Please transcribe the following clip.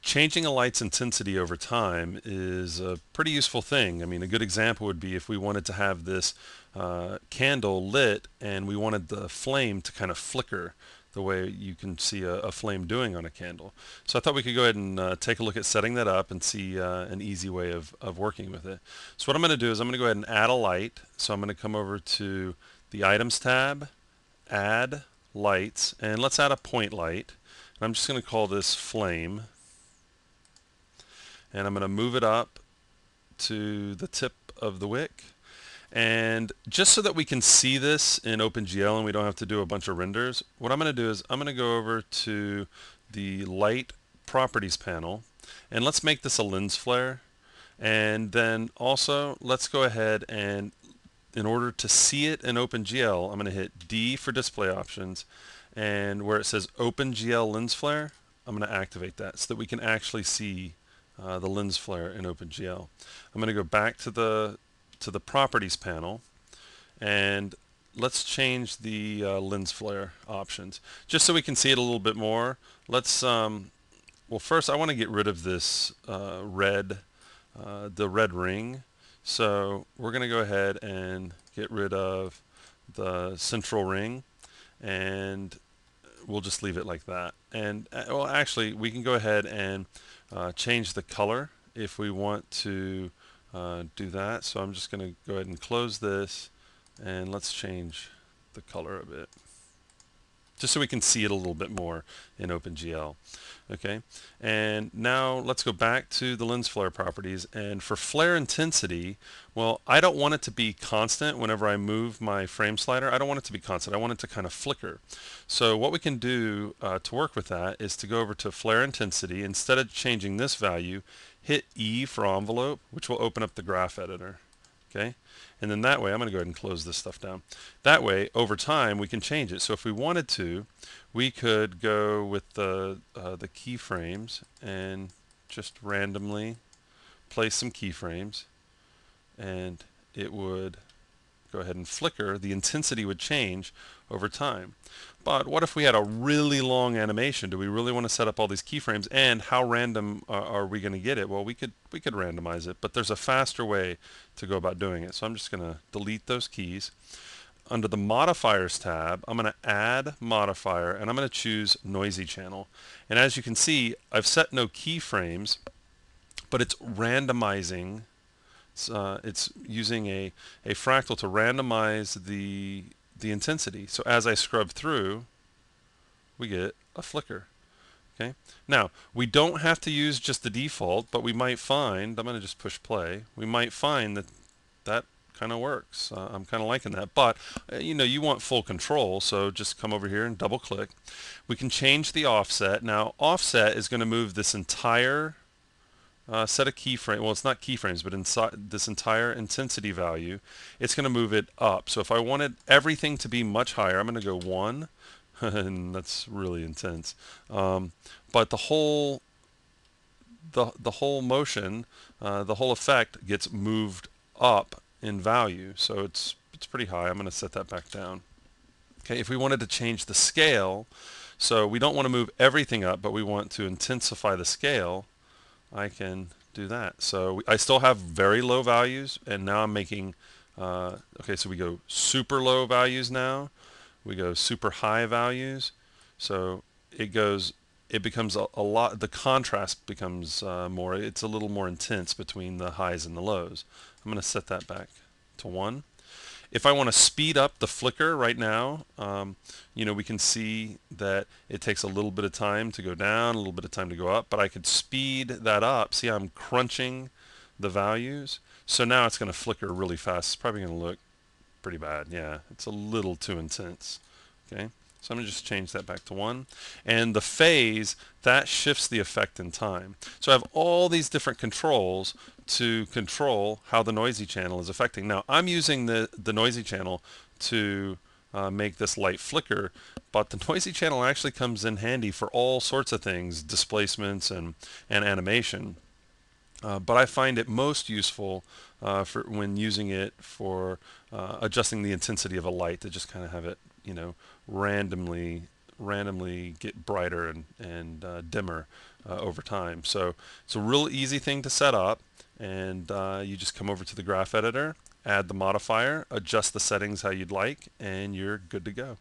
changing a light's intensity over time is a pretty useful thing. I mean, a good example would be if we wanted to have this candle lit and we wanted the flame to kind of flicker the way you can see a flame doing on a candle. So I thought we could go ahead and take a look at setting that up and see an easy way of working with it. So what I'm going to do is I'm going to go ahead and add a light. So I'm going to come over to the Items tab, Add Lights, and let's add a point light. And I'm just going to call this Flame, and I'm going to move it up to the tip of the wick. And just so that we can see this in OpenGL and we don't have to do a bunch of renders, what I'm going to do is I'm going to go over to the Light Properties panel, and let's make this a lens flare. And then also let's go ahead and, in order to see it in OpenGL, I'm going to hit D for display options, and where it says OpenGL lens flare, I'm going to activate that so that we can actually see the lens flare in OpenGL. I'm going to go back to the properties panel, and let's change the lens flare options just so we can see it a little bit more. Let's well, first I want to get rid of this red, the red ring. So we're going to go ahead and get rid of the central ring, and we'll just leave it like that. And well, actually we can go ahead and change the color if we want to do that. So I'm just going to go ahead and close this, and let's change the color a bit just so we can see it a little bit more in OpenGL. Okay, and now let's go back to the lens flare properties, and for flare intensity, well, I don't want it to be constant whenever I move my frame slider. I don't want it to be constant. I want it to kind of flicker. So what we can do to work with that is to go over to flare intensity. Instead of changing this value, hit E for envelope, which will open up the graph editor. Okay, and then that way, I'm going to go ahead and close this stuff down. That way, over time, we can change it. So if we wanted to, we could go with the keyframes and just randomly place some keyframes, and it would go ahead and flicker. The intensity would change over time. But what if we had a really long animation? Do we really want to set up all these keyframes? And how random are we going to get it? Well, we could randomize it, but there's a faster way to go about doing it. So I'm just going to delete those keys. Under the Modifiers tab, I'm going to add modifier, and I'm going to choose Noisy Channel. And as you can see, I've set no keyframes, but it's randomizing. It's using a fractal to randomize the intensity. So as I scrub through, we get a flicker. Okay. Now, we don't have to use just the default, but we might find, I'm going to just push play, we might find that that kind of works. I'm kind of liking that, but you know, you want full control, so just come over here and double click. We can change the offset. Now, offset is going to move this entire set of keyframes, well, it's not keyframes, but inside this entire intensity value, it's going to move it up. So if I wanted everything to be much higher, I'm going to go 1, and that's really intense. But the whole motion, the whole effect gets moved up in value, so it's pretty high. I'm going to set that back down. Okay, if we wanted to change the scale, so we don't want to move everything up, but we want to intensify the scale, I can do that. So I still have very low values, and now I'm making, okay, so we go super low values now, we go super high values, so it becomes a lot, the contrast becomes more, it's a little more intense between the highs and the lows. I'm going to set that back to 1. If I want to speed up the flicker right now, you know, we can see that it takes a little bit of time to go down, a little bit of time to go up, but I could speed that up. See, I'm crunching the values. So now it's going to flicker really fast. It's probably going to look pretty bad. Yeah, it's a little too intense. Okay, so I'm going to just change that back to 1. And the phase, that shifts the effect in time. So I have all these different controls to control how the noisy channel is affecting. Now, I'm using the noisy channel to make this light flicker, but the noisy channel actually comes in handy for all sorts of things, displacements and animation. But I find it most useful for when using it for adjusting the intensity of a light, to just kind of have it, you know, randomly randomly get brighter and dimmer over time. So it's a real easy thing to set up, and you just come over to the graph editor, add the modifier, adjust the settings how you'd like, and you're good to go.